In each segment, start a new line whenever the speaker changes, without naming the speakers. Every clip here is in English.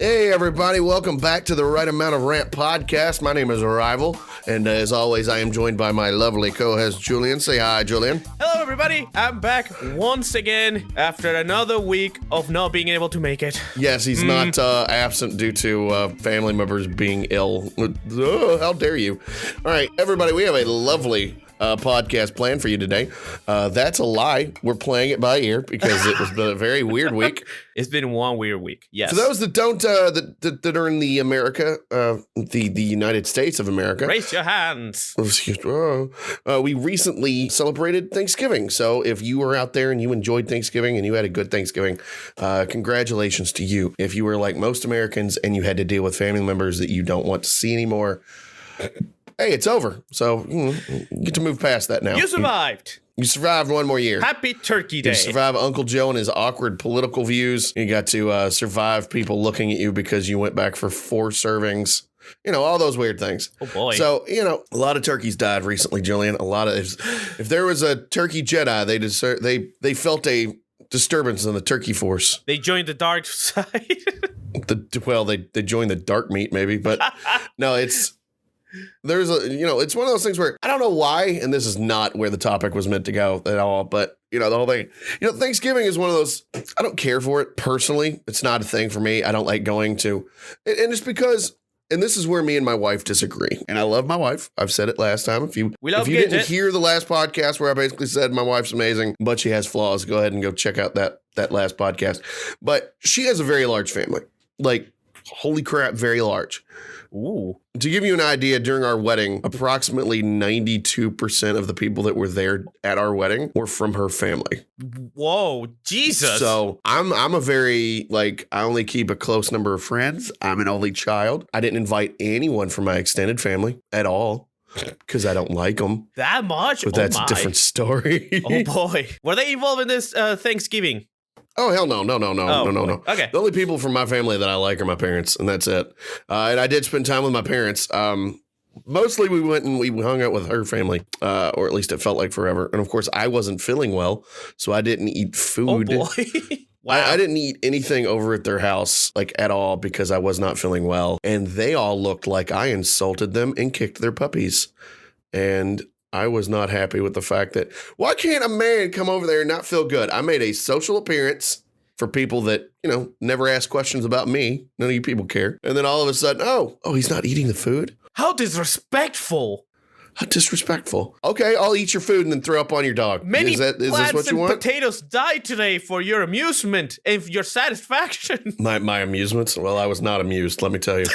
Hey everybody, welcome back to the Right Amount of Rant podcast. My name is Arrival, and as always, I am joined by my lovely co-host Julian. Say hi, Julian.
Hello everybody, I'm back once again after another week of not being able to make it.
Yes, he's not absent due to family members being ill. Oh, how dare you. All right, everybody, we have a lovely podcast planned for you today. That's a lie. We're playing it by ear because it was a very weird week.
It's been one weird week, yes.
For those that don't, that are in the America, the United States of America.
Raise your hands.
We recently celebrated Thanksgiving. So if you were out there and you enjoyed Thanksgiving and you had a good Thanksgiving, congratulations to you. If you were like most Americans and you had to deal with family members that you don't want to see anymore, hey, it's over. So you get to move past that now.
You survived.
You survived one more year.
Happy Turkey Day.
You survived Uncle Joe and his awkward political views. You got to survive people looking at you because you went back for 4 servings. You know, all those weird things.
Oh, boy.
So, you know, a lot of turkeys died recently, Julian. A lot of, if there was a turkey Jedi, they felt a disturbance in the turkey force.
They joined the dark side.
They joined the dark meat maybe, but no, it's one of those things where I don't know why, and this is not where the topic was meant to go at all, but the whole thing, Thanksgiving is one of those, I don't care for it personally. It's not a thing for me. I don't like going to, and it's because, and this is where me and my wife disagree. And I love my wife. I've said it last time. If you didn't hear the last podcast where I basically said my wife's amazing, but she has flaws, go ahead and go check out that last podcast. But she has a very large family. Like, holy crap, very large.
Ooh.
To give you an idea, during our wedding, approximately 92% of the people that were there at our wedding were from her family.
Whoa, Jesus.
So I'm a very, I only keep a close number of friends. I'm an only child. I didn't invite anyone from my extended family at all because I don't like them.
That much?
But that's a different story.
Oh, boy. Were they involved in this Thanksgiving?
Oh, hell no. No.
Okay.
The only people from my family that I like are my parents, and that's it. And I did spend time with my parents. Mostly we went and we hung out with her family, or at least it felt like forever. And of course, I wasn't feeling well, so I didn't eat food.
Oh, boy. Wow.
I didn't eat anything over at their house, at all, because I was not feeling well. And they all looked like I insulted them and kicked their puppies. And I was not happy with the fact that, why can't a man come over there and not feel good? I made a social appearance for people that, never ask questions about me. None of you people care. And then all of a sudden, oh, he's not eating the food?
How disrespectful.
How disrespectful. Okay, I'll eat your food and then throw up on your dog.
Many
is this what you want?
potatoes died today for your amusement and your satisfaction.
My amusements? Well, I was not amused, let me tell you.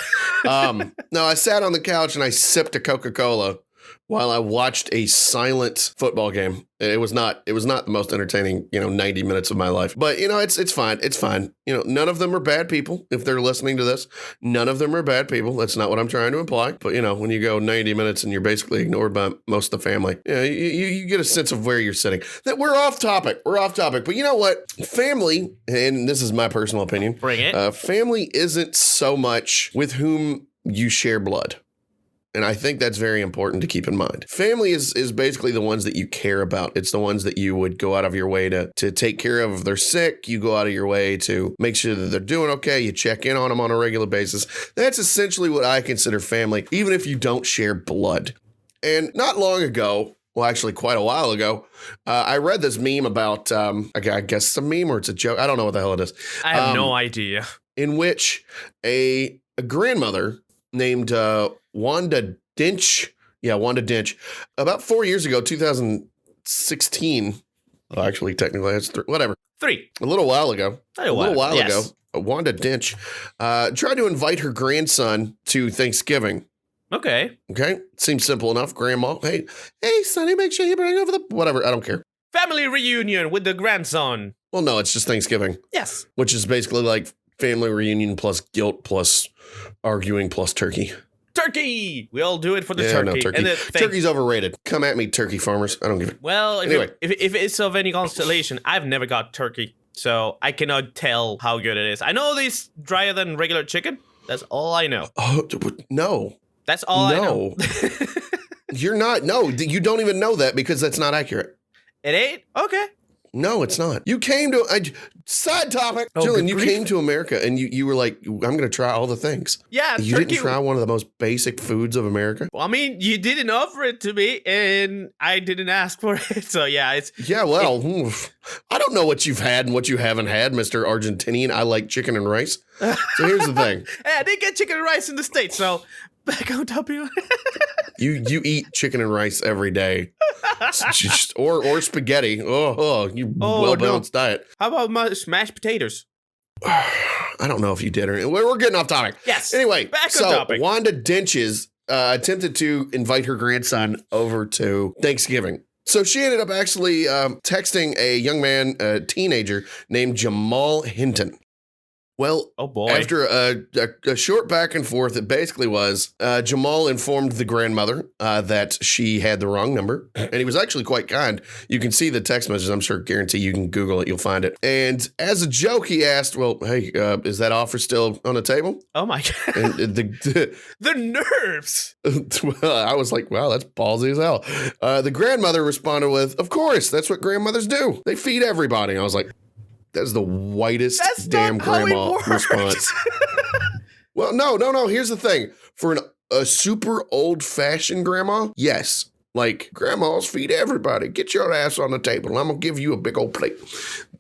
No, I sat on the couch and I sipped a Coca-Cola while I watched a silent football game. It was not the most entertaining, 90 minutes of my life. But, it's fine. It's fine. None of them are bad people. If they're listening to this, none of them are bad people. That's not what I'm trying to imply. But, when you go 90 minutes and you're basically ignored by most of the family, you get a sense of where you're sitting. That we're off topic. But you know what? Family, and this is my personal opinion.
Bring it.
Family isn't so much with whom you share blood. And I think that's very important to keep in mind. Family is basically the ones that you care about. It's the ones that you would go out of your way to take care of. If they're sick, you go out of your way to make sure that they're doing okay. You check in on them on a regular basis. That's essentially what I consider family, even if you don't share blood. And not long ago, well, actually quite a while ago, I read this meme about, I guess it's a meme or it's a joke. I don't know what the hell it is.
I have no idea.
In which a grandmother named Wanda Dinch. Yeah, Wanda Dinch. About 4 years ago, 2016. Well, actually, technically, it's 3. Whatever.
3.
A little while ago.
Yes.
Wanda Dinch tried to invite her grandson to Thanksgiving.
Okay.
Seems simple enough. Grandma, hey, Sonny, make sure you bring over the whatever. I don't care.
Family reunion with the grandson.
Well, no, it's just Thanksgiving.
Yes.
Which is basically like family reunion plus guilt plus arguing plus turkey.
Turkey! We all do it for the turkey.
No, turkey. Turkey's overrated. Come at me, turkey farmers. I don't give it.
Well, if it's of any constellation, I've never got turkey, so I cannot tell how good it is. I know it's drier than regular chicken. That's all I know.
Oh, no.
That's all I know.
You're not. No, you don't even know that because that's not accurate.
It ain't? Okay.
No, it's not. You came to side topic, Julian. You came to America and you were like, I'm going to try all the things.
Yeah,
you didn't try one of the most basic foods of America.
Well, I mean, you didn't offer it to me, and I didn't ask for it. So yeah,
I don't know what you've had and what you haven't had, Mr. Argentinian. I like chicken and rice. So here's the thing.
Hey, I did get chicken and rice in the States, so back on topic.
You eat chicken and rice every day, or spaghetti. You well-balanced diet.
How about mashed potatoes?
I don't know if you did or we're getting off topic.
Yes.
Anyway,
back on topic.
Wanda Denches attempted to invite her grandson over to Thanksgiving. So she ended up actually texting a young man, a teenager named Jamal Hinton. Well,
oh boy.
After a short back and forth, it basically was Jamal informed the grandmother that she had the wrong number. And he was actually quite kind. You can see the text message. I'm sure, guarantee you can Google it. You'll find it. And as a joke, he asked, well, hey, is that offer still on the table?
Oh, my God. And the nerves.
Well, I was like, wow, that's ballsy as hell. The grandmother responded with, of course, that's what grandmothers do. They feed everybody. And I was like, that's the whitest damn grandma response. Well, no. Here's the thing. For a super old-fashioned grandma, yes. Like, grandmas feed everybody. Get your ass on the table. I'm going to give you a big old plate.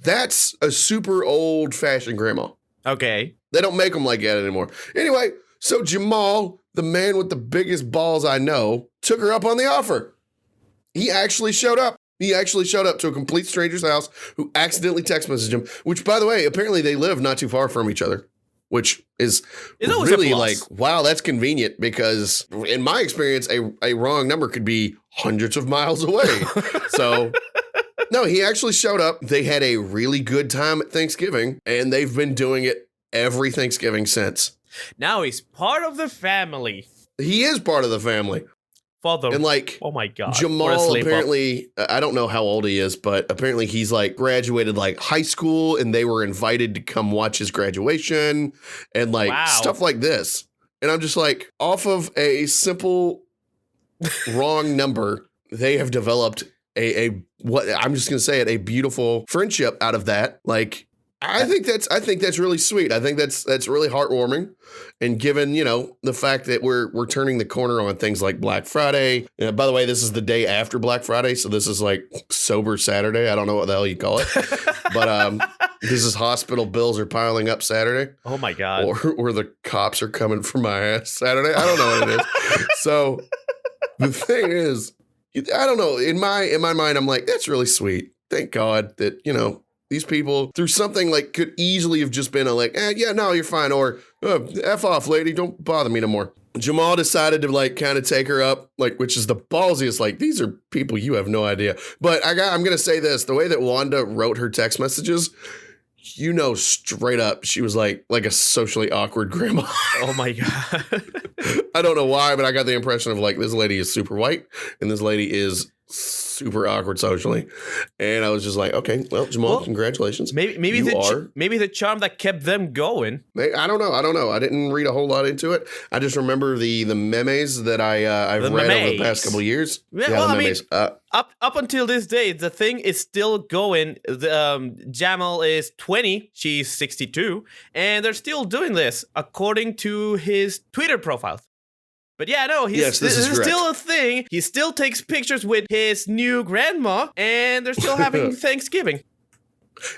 That's a super old-fashioned grandma.
Okay.
They don't make them like that anymore. Anyway, so Jamal, the man with the biggest balls I know, took her up on the offer. He actually showed up. He actually showed up to a complete stranger's house who accidentally text messaged him, which, by the way, apparently they live not too far from each other, which is really like, wow, that's convenient because in my experience, a wrong number could be hundreds of miles away. So, no, he actually showed up. They had a really good time at Thanksgiving, and they've been doing it every Thanksgiving since.
Now he's part of the family.
He is part of the family.
Father.
And like,
oh my God.
Jamal apparently, I don't know how old he is, but apparently he's like graduated like high school and they were invited to come watch his graduation and like stuff like this. And I'm just like, off of a simple wrong number, they have developed what I'm just going to say it, a beautiful friendship out of that. Like, I think that's really sweet. I think that's really heartwarming. And given, the fact that we're turning the corner on things like Black Friday. By the way, this is the day after Black Friday, so this is like sober Saturday. I don't know what the hell you call it. But this is hospital bills are piling up Saturday.
Oh my God.
Or the cops are coming for my ass Saturday. I don't know what it is. So the thing is, I don't know. In my mind, I'm like, that's really sweet. Thank God that, these people, through something like could easily have just been yeah, no, you're fine. Or, F off, lady, don't bother me no more. Jamal decided to like kind of take her up, like, which is the ballsiest. Like, these are people you have no idea. But I'm going to say this, the way that Wanda wrote her text messages, straight up, she was like a socially awkward grandma.
Oh my God.
I don't know why, but I got the impression of like, this lady is super white and this lady is super awkward socially. And I was just like, okay, well, Jamal, congratulations.
Maybe the charm that kept them going.
I don't know. I didn't read a whole lot into it. I just remember the memes that I've read over the past couple of years.
Yeah, well, the memes. Up until this day, the thing is still going. Jamal is 20, she's 62, and they're still doing this according to his Twitter profile. But yeah, no, this is still a thing. He still takes pictures with his new grandma, and they're still having Thanksgiving.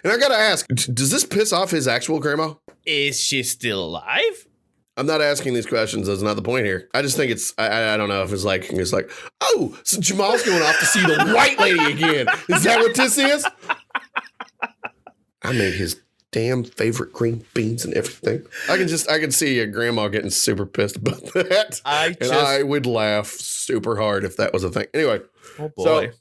And I gotta ask, does this piss off his actual grandma?
Is she still alive?
I'm not asking these questions. That's not the point here. I just think I don't know if it's like, oh, so Jamal's going off to see the white lady again. Is that what this is? I made his damn favorite green beans and everything. I can see your grandma getting super pissed about that. I would laugh super hard if that was a thing. Anyway.
Oh boy.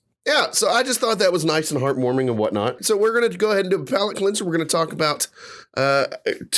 So I just thought that was nice and heartwarming and whatnot. So we're going to go ahead and do a palate cleanser. We're going to talk about,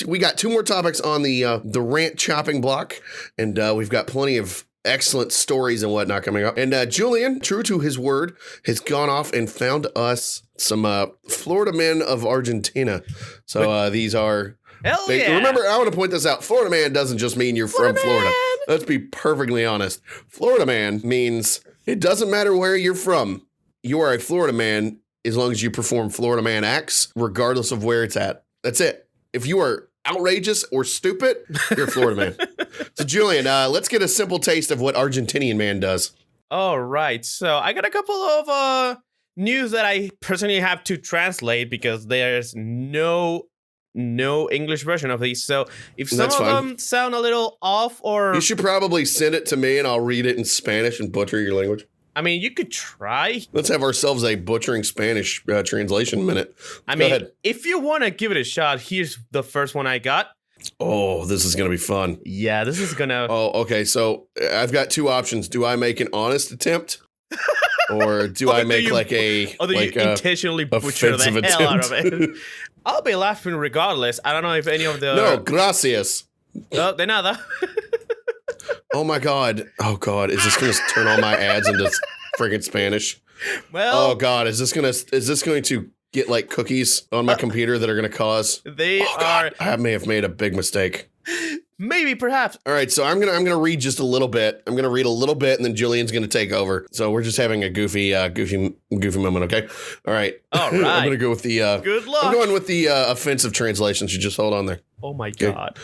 we got two more topics on the rant chopping block, and we've got plenty of excellent stories and whatnot coming up. And Julian, true to his word, has gone off and found us some Florida men of Argentina. So these are...
Hell yeah.
Remember, I want to point this out. Florida man doesn't just mean you're from Florida. Let's be perfectly honest. Florida man means it doesn't matter where you're from. You are a Florida man as long as you perform Florida man acts, regardless of where it's at. That's it. If you are outrageous or stupid, you're a Florida man. So, Julian, let's get a simple taste of what Argentinian man does.
All right. So I got a couple of news that I personally have to translate because there's no English version of these. So if some
That's
of
fine.
them sound a little off or...
You should probably send it to me and I'll read it in Spanish and butcher your language.
I mean, you could try.
Let's have ourselves a butchering Spanish translation minute.
I
Go
mean,
ahead.
if you want to give it a shot, here's the first one I got.
Oh, this is going to be fun.
Yeah, this is gonna...
Oh, okay. So I've got two options. Do I make an honest attempt? Or do I make
you intentionally butcher the
offensive
hell out of
attempt?
it? I'll be laughing regardless. I don't know if any of the...
No, gracias.
Oh, de nada.
Oh my God. Oh God. Is this going to turn all my ads into friggin' Spanish?
Well...
Oh God. Is this going to get like cookies on my computer that are going to cause...
They
Oh, God,
are...
I may have made a big mistake.
Maybe, perhaps.
All right, so I'm gonna read just a little bit. I'm gonna read a little bit, and then Julian's gonna take over. So we're just having a goofy moment, okay? All right.
All right.
I'm gonna go with the.
Good luck.
I'm going with the offensive translation. So just hold on there.
Oh my God.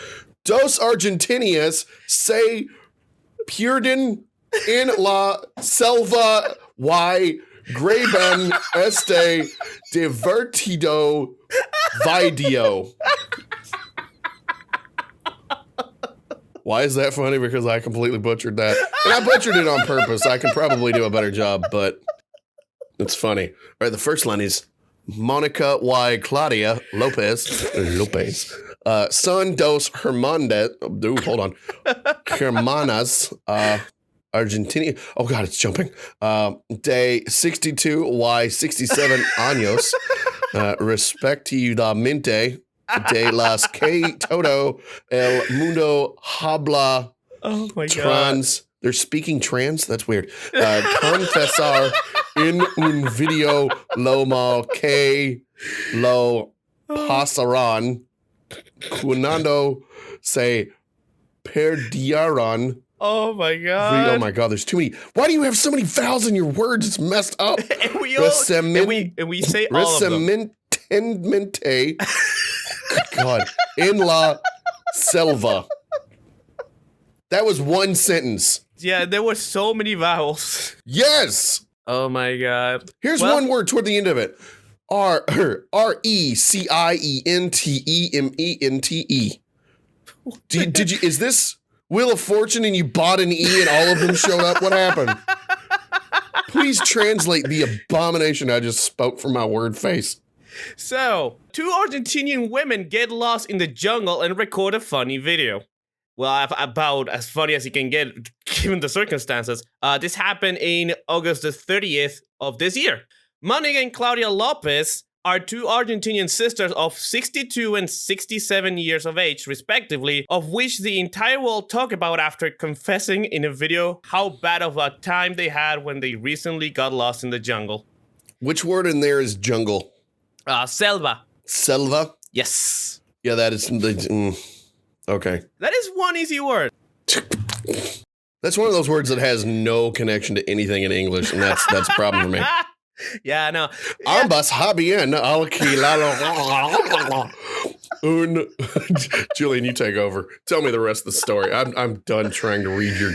Dos Argentinias se pierden en la selva y graban este divertido video. Why is that funny? Because I completely butchered that. And I butchered it on purpose. I can probably do a better job, but it's funny. All right, the first line is Monica y Claudia Lopez. Son dos Hermandes. Oh, hold on. Hermanas. Argentina. Oh, God, it's jumping. De 62 y 67 años. Respectivamente. De las que todo el mundo habla
Oh my God.
trans. They're speaking trans? That's weird. Confesar en un video lo mal que lo pasaron cuando se perdieron.
Oh my
Oh
God.
my God, there's too many. Why do you have so many vowels in your words? It's messed up.
And we all... And we say all of them.
Resemente. God. En la selva. That was one sentence.
Yeah, there were so many vowels.
Yes.
Oh my God.
Here's
Well-
one word toward the end of it. Reciementmente. Did you? Is this Wheel of Fortune and you bought an E and all of them showed up? What happened? Please translate the abomination I just spoke from my word face.
So, two Argentinian women get lost in the jungle and record a funny video. Well, about as funny as you can get given the circumstances. This happened in August the 30th of this year. Monica and Claudia Lopez are two Argentinian sisters of 62 and 67 years of age, respectively, of which the entire world talked about after confessing in a video how bad of a time they had when they recently got lost in the jungle.
Which word in there is jungle?
Selva.
Selva?
Yes.
Yeah, that is. Okay.
That is one easy word.
That's one of those words that has no connection to anything in English, and that's a problem for me.
Yeah, I know. Yeah.
Ambas habían alquilado un. Julian, you take over. Tell me the rest of the story. I'm done trying to read your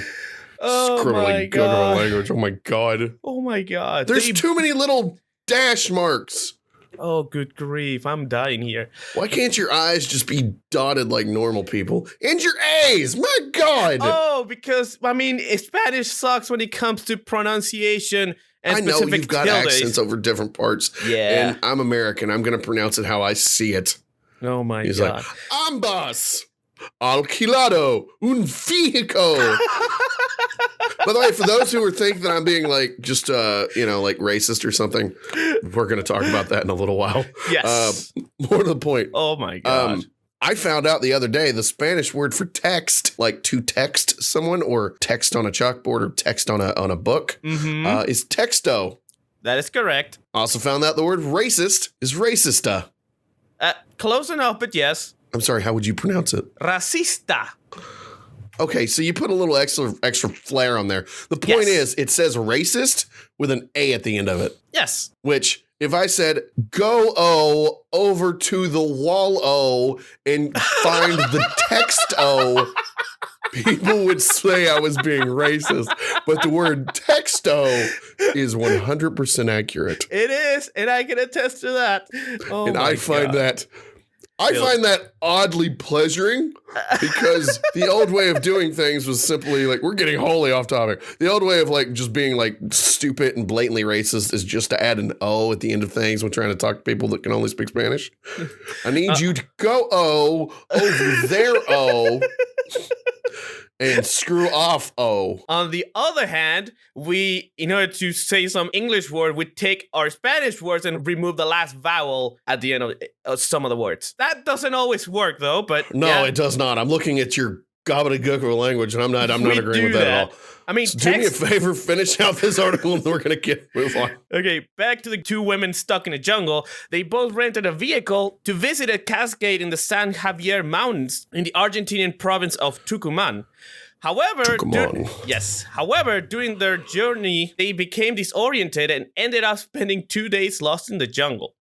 scribbly guttural language. Oh my God.
Oh my God.
There's too many little dash marks.
Oh, good grief. I'm dying here.
Why can't your I's just be dotted like normal people? And your A's, my God.
Oh, because, I mean, Spanish sucks when it comes to pronunciation and
I know
specific
you've got
tildes.
accents over different parts.
Yeah.
And I'm American. I'm going to pronounce it how I see it.
Oh my
He's
God.
like, ambas alquilado un fijo. By the way, for those who are thinking that I'm being like just like racist or something, we're going to talk about that in a little while.
Yes.
More to the point.
Oh my God.
I found out the other day the Spanish word for text, like to text someone or text on a chalkboard or text on a book, is texto.
That is correct.
Also found out the word racist is racista.
Close enough, but yes.
I'm sorry, how would you pronounce it?
Racista.
Okay, so you put a little extra flair on there. The point is, it says racist with an A at the end of it.
Yes.
Which, if I said, go over to the wall and find the text people would say I was being racist. But the word texto is 100% accurate.
It is, and I can attest to that. Oh,
and
my
I find
God.
that find that oddly pleasuring, because the old way of doing things was simply like, we're getting wholly off topic. The old way of like just being like stupid and blatantly racist is just to add an O at the end of things when trying to talk to people that can only speak Spanish. I need you to go over there and screw off
On the other hand, we, in order to say some English word, we take our Spanish words and remove the last vowel at the end of some of the words. That doesn't always work, though. But
no, it does not. I'm looking at your gobbledygook of a language, and I'm not agreeing with that at all.
I mean,
so do me a favor, finish out this article, and we're gonna move on.
Okay, back to the two women stuck in a jungle. They both rented a vehicle to visit a cascade in the San Javier Mountains in the Argentinian province of Tucumán. However, during their journey, they became disoriented and ended up spending 2 days lost in the jungle.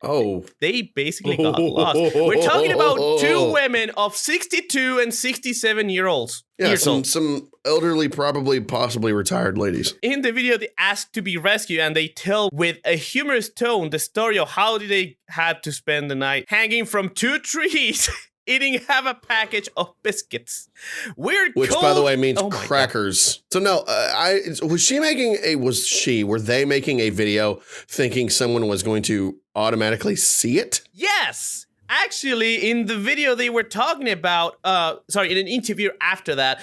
Oh.
They basically got lost. We're talking about two women of 62 and 67-year-olds.
Yeah, some elderly, possibly retired ladies.
In the video, they ask to be rescued, and they tell with a humorous tone the story of how they had to spend the night hanging from two trees. Eating half a package of biscuits. Which,
by the way, means crackers. So no, were they making a video thinking someone was going to automatically see it?
Yes. Actually, in the video they were talking about, in an interview after that,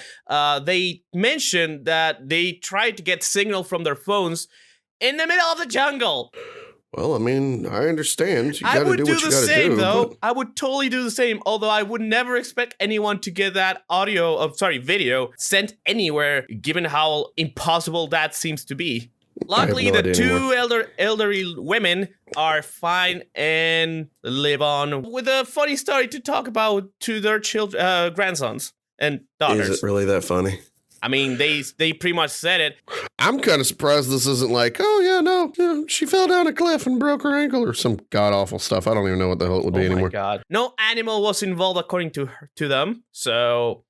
they mentioned that they tried to get signal from their phones in the middle of the jungle.
Well, I mean, I understand. You
I would
do
do
what you
the
gotta
same,
do,
though.
but
I would totally do the same, although I would never expect anyone to get that video sent anywhere, given how impossible that seems to be. Luckily, the two elderly women are fine and live on with a funny story to talk about to their grandsons and daughters.
Is it really that funny?
I mean, they pretty much said it.
I'm kind of surprised this isn't like, she fell down a cliff and broke her ankle or some god-awful stuff. I don't even know what the hell it would be anymore.
Oh, my God. No animal was involved, according to them, so...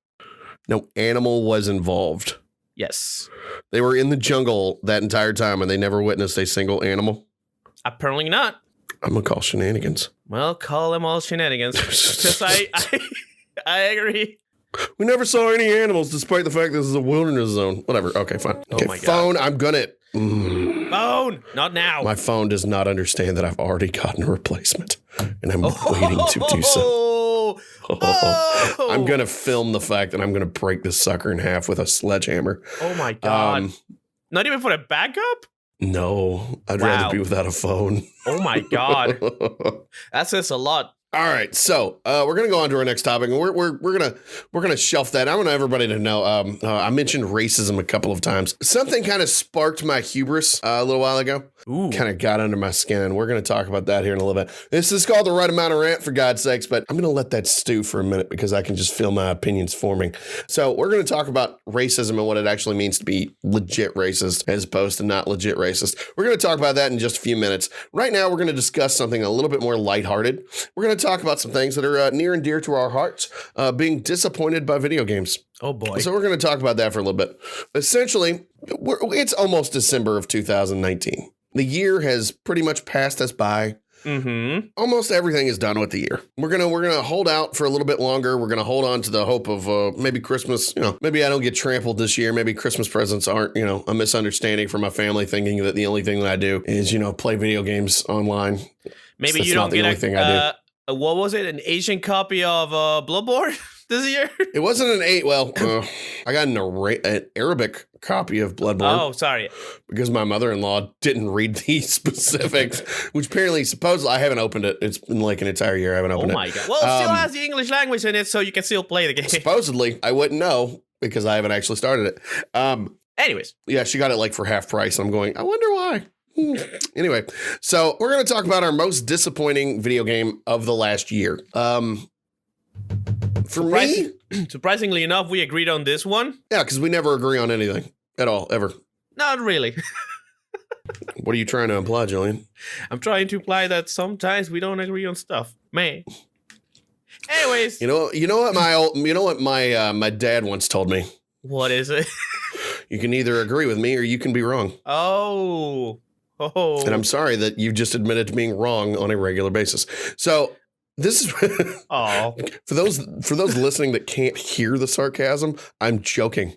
No animal was involved.
Yes.
They were in the jungle that entire time, and they never witnessed a single animal?
Apparently not.
I'm going to call shenanigans.
Well, call them all shenanigans. Because I agree.
We never saw any animals, despite the fact this is a wilderness zone. Whatever. Okay, fine. Okay,
my God.
Phone, I'm gonna...
Phone! Not now.
My phone does not understand that I've already gotten a replacement, and I'm waiting to do so. I'm gonna film the fact that I'm gonna break this sucker in half with a sledgehammer.
Oh my God. Not even for a backup?
No, I'd rather be without a phone.
Oh my God. That says a lot.
All right, so we're gonna go on to our next topic, and we're gonna shelf that. I want everybody to know. I mentioned racism a couple of times. Something kind of sparked my hubris a little while ago. Kind of got under my skin. We're gonna talk about that here in a little bit. This is called the right amount of rant, for God's sakes, but I'm gonna let that stew for a minute because I can just feel my opinions forming. So we're gonna talk about racism and what it actually means to be legit racist as opposed to not legit racist. We're gonna talk about that in just a few minutes. Right now, we're gonna discuss something a little bit more lighthearted. We're gonna talk about some things that are near and dear to our hearts, being disappointed by video games.
Oh boy.
So we're going to talk about that for a little bit. Essentially, it's almost December of 2019. The year has pretty much passed us by.
Mm-hmm.
Almost everything is done with the year. We're gonna hold out for a little bit longer. We're gonna hold on to the hope of maybe Christmas. Maybe I don't get trampled this year. Maybe Christmas presents aren't a misunderstanding for my family, thinking that the only thing that I do is play video games online.
Maybe you don't get the only thing I do. What was it? An Asian copy of Bloodborne this year?
It wasn't an 8. Well, I got an Arabic copy of Bloodborne.
Oh, sorry.
Because my mother-in-law didn't read the specifics, which apparently, supposedly, I haven't opened it. It's been like an entire year I haven't opened it.
Oh, my God. Well, it still has the English language in it, so you can still play the game.
Supposedly. I wouldn't know because I haven't actually started it.
Anyways.
Yeah, she got it for half price. I'm going, I wonder why. Anyway, so we're going to talk about our most disappointing video game of the last year. For me,
surprisingly enough, we agreed on this one.
Yeah, because we never agree on anything at all, ever.
Not really.
What are you trying to imply, Julian?
I'm trying to imply that sometimes we don't agree on stuff. Man. Anyways.
You know what my dad once told me?
What is it?
You can either agree with me or you can be wrong.
Oh.
And I'm sorry that you just admitted to being wrong on a regular basis. So this is
Oh.
for those listening that can't hear the sarcasm, I'm joking.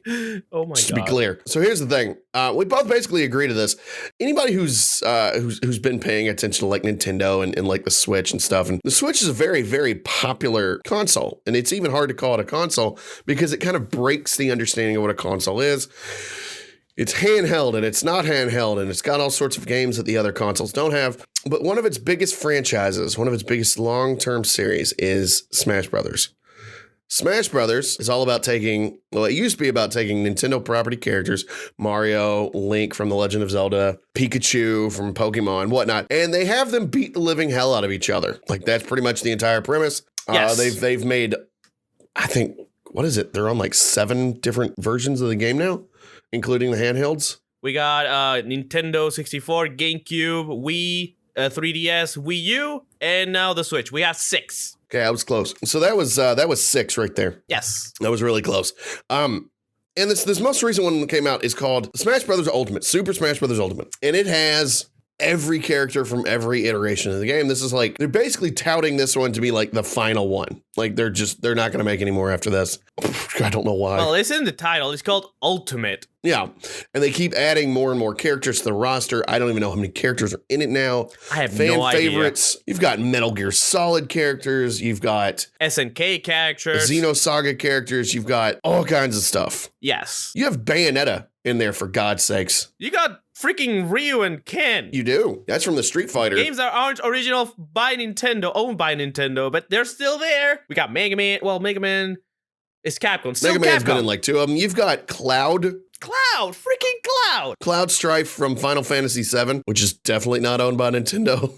Oh my
Just
god.
to be clear. So here's the thing. We both basically agree to this. Anybody who's been paying attention to like Nintendo and like the Switch and stuff, and the Switch is a very, very popular console. And it's even hard to call it a console because it kind of breaks the understanding of what a console is. It's handheld and it's not handheld and it's got all sorts of games that the other consoles don't have. But one of its biggest franchises, one of its biggest long-term series is Smash Brothers. Smash Brothers is all about it used to be about taking Nintendo property characters, Mario, Link from The Legend of Zelda, Pikachu from Pokemon, whatnot, and they have them beat the living hell out of each other. Like that's pretty much the entire premise.
Yes.
They've made, I think, what is it? They're on like 7 different versions of the game now, including the handhelds.
We got Nintendo 64, GameCube, Wii, 3DS, Wii U, and now the Switch. We have 6.
Okay, I was close. So that was 6 right there.
Yes.
That was really close. And this most recent one that came out is called Smash Brothers Ultimate, Super Smash Brothers Ultimate. And it has every character from every iteration of the game. This is like, they're basically touting this one to be like the final one. Like they're not going to make any more after this. I don't know why.
Well, it's in the title. It's called Ultimate.
Yeah. And they keep adding more and more characters to the roster. I don't even know how many characters are in it now.
I have
Fan
no idea.
favorites. You've got Metal Gear Solid characters. You've got
SNK characters.
Xenosaga characters. You've got all kinds of stuff.
Yes.
You have Bayonetta in there, for God's sakes.
You got freaking Ryu and Ken.
You do. That's from the Street Fighter.
Games that aren't original by Nintendo, owned by Nintendo, but they're still there. We got Mega Man. Well, Mega Man is Capcom. Still
Mega Man's
Capcom.
been in like 2 of them. You've got Cloud.
Freaking Cloud.
Cloud Strife from Final Fantasy VII, which is definitely not owned by Nintendo.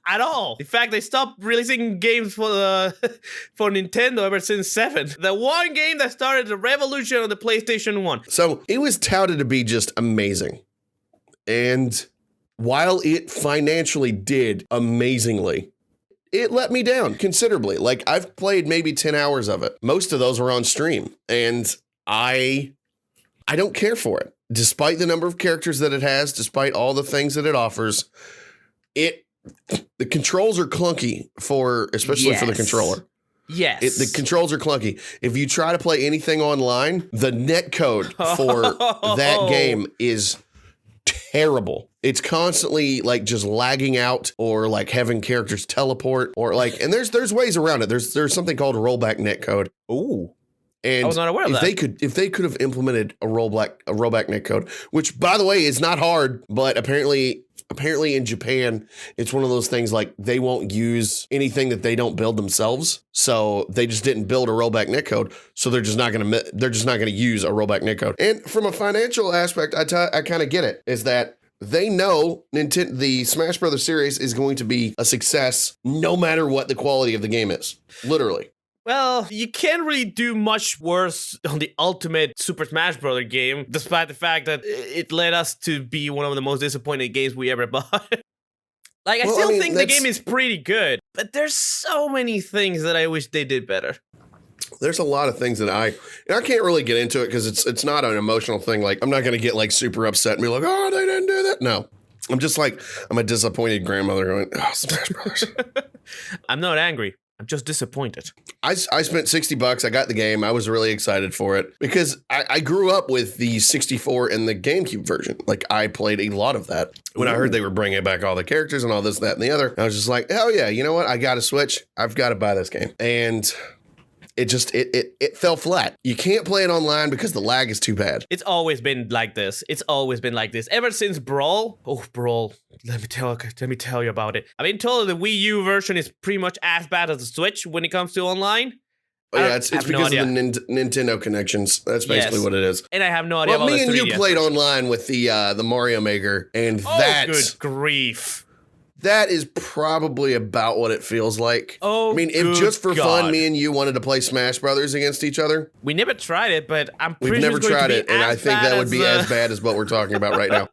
At all. In fact, they stopped releasing games for for Nintendo ever since 7. The one game that started the revolution on the PlayStation 1.
So it was touted to be just amazing. And while it financially did amazingly, it let me down considerably. Like I've played maybe 10 hours of it. Most of those were on stream. And I don't care for it. Despite the number of characters that it has, despite all the things that it offers, the controls are clunky especially for the controller.
Yes.
The controls are clunky. If you try to play anything online, the netcode for that game is terrible. It's constantly like just lagging out or like having characters teleport or like, and there's ways around it. There's something called rollback netcode.
Ooh.
And
I was not aware of that.
If they could have implemented a rollback netcode, which by the way is not hard, but apparently in Japan, it's one of those things like they won't use anything that they don't build themselves. So they just didn't build a rollback netcode. So they're just not going to use a rollback netcode. And from a financial aspect, I kind of get it, is that they know the Smash Brothers series is going to be a success no matter what the quality of the game is. Literally.
Well, you can't really do much worse on the Ultimate Super Smash Bros. Game, despite the fact that it led us to be one of the most disappointing games we ever bought. I think the game is pretty good, but there's so many things that I wish they did better.
There's a lot of things that I can't really get into it because it's not an emotional thing. Like I'm not going to get like super upset and be like, oh, they didn't do that. No, I'm just like, I'm a disappointed grandmother going, oh, Smash Brothers.
I'm not angry. I'm just disappointed.
I spent $60. I got the game. I was really excited for it because I grew up with the 64 and the GameCube version. Like I played a lot of that. When I heard they were bringing back all the characters and all this, that, and the other, I was just like, hell yeah, you know what? I got a Switch. I've got to buy this game. And it fell flat. You can't play it online because the lag is too bad.
It's always been like this. Ever since Brawl. Oh, Brawl. Let me tell you about it. I've been told the Wii U version is pretty much as bad as the Switch when it comes to online.
Oh yeah, it's because of the Nintendo connections. That's basically what it is.
And I have no idea about
me
the 3DS
and you played
version.
online with the Mario Maker, and
good grief.
That is probably about what it feels like.
Oh,
I mean, if just for
God.
fun, me and you wanted to play Smash Brothers against each other.
We never tried it, but I'm pretty
We've
sure
never
it's going
tried
to be
it, and I think that would be as bad as what we're talking about right now.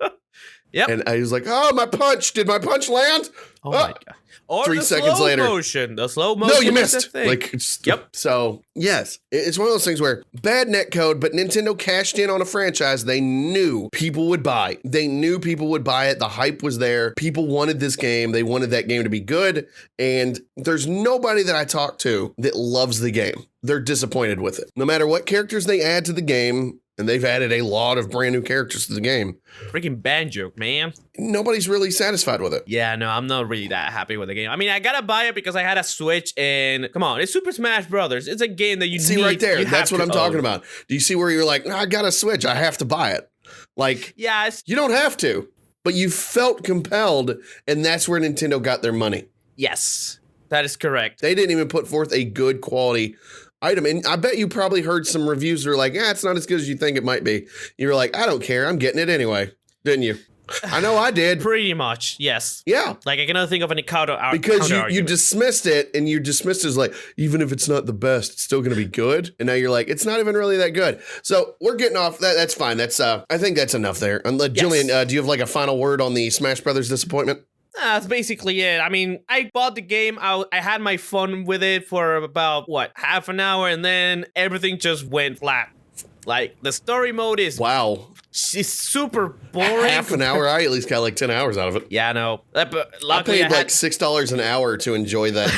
Yep.
And I was like, oh, my punch. Did my punch land?
Oh my god. Or
3
the
seconds
slow
later.
motion. The slow motion.
No, you
is the
missed.
thing.
Like, it's,
Yep.
So, yes, it's one of those things where bad netcode, but Nintendo cashed in on a franchise they knew people would buy. They knew people would buy it. The hype was there. People wanted this game. They wanted that game to be good. And there's nobody that I talk to that loves the game. They're disappointed with it. No matter what characters they add to the game, and they've added a lot of brand new characters to the game.
Freaking Banjo, man.
Nobody's really satisfied with it.
Yeah, no, I'm not really that happy with the game. I mean, I gotta buy it because I had a Switch, and come on, it's Super Smash Brothers. It's a game that you
See
need,
right there.
you have
That's what
to
I'm talking
own.
about. Do you see where you're like, I got a Switch. I have to buy it. Like,
Yeah, it's,
you don't have to, but you felt compelled, and that's where Nintendo got their money.
yes, that is correct.
They didn't even put forth a good quality item. And I bet you probably heard some reviews that are like, it's not as good as you think it might be. You were like, I don't care. I'm getting it anyway. Didn't you? I know I did.
Pretty much, yes.
Yeah.
Like, I cannot think of any counter
Because you
argument.
dismissed it, and you dismissed it as like, even if it's not the best, it's still going to be good. And now you're like, it's not even really that good. So we're getting off. That's fine. That's I think that's enough there. Julian, do you have like a final word on the Smash Brothers disappointment?
That's basically it. I mean, I bought the game. I had my fun with it for about, half an hour, and then everything just went flat. Like, the story mode is
Wow.
it's super boring.
Half an hour? I at least got like 10 hours out of it.
Yeah, no. But
I
luckily,
paid like $6 an hour to enjoy that